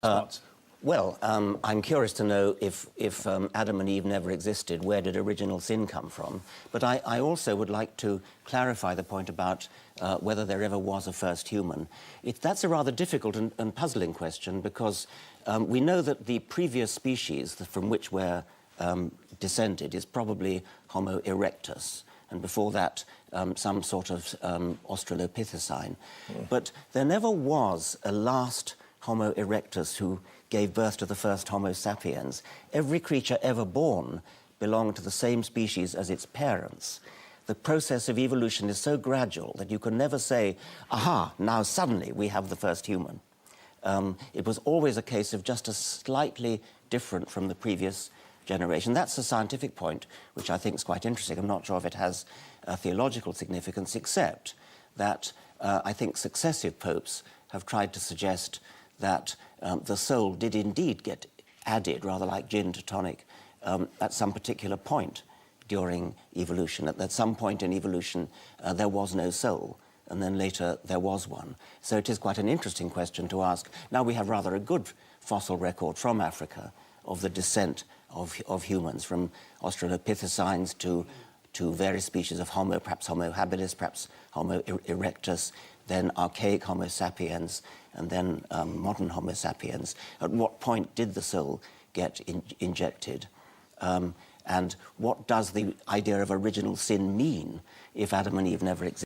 response? I'm curious to know if Adam and Eve never existed, where did original sin come from? But I also would like to clarify the point about whether there ever was a first human. That's a rather difficult and puzzling question because we know that the previous species from which we're descended is probably Homo erectus, and before that some sort of Australopithecine. But there never was a last Homo erectus who gave birth to the first Homo sapiens. Every creature ever born belonged to the same species as its parents. The process of evolution is so gradual that you can never say, aha, now suddenly we have the first human. It was always a case of just a slightly different from the previous generation. That's a scientific point, which I think is quite interesting. I'm not sure if it has a theological significance, except that I think successive popes have tried to suggest that the soul did indeed get added, rather like gin to tonic, at some particular point during evolution. At some point in evolution, there was no soul, and then later there was one. So it is quite an interesting question to ask. Now we have rather a good fossil record from Africa of the descent of humans, from Australopithecines to various species of Homo, perhaps Homo habilis, perhaps Homo erectus, then archaic Homo sapiens, and then modern Homo sapiens. At what point did the soul get injected? And what does the idea of original sin mean if Adam and Eve never existed?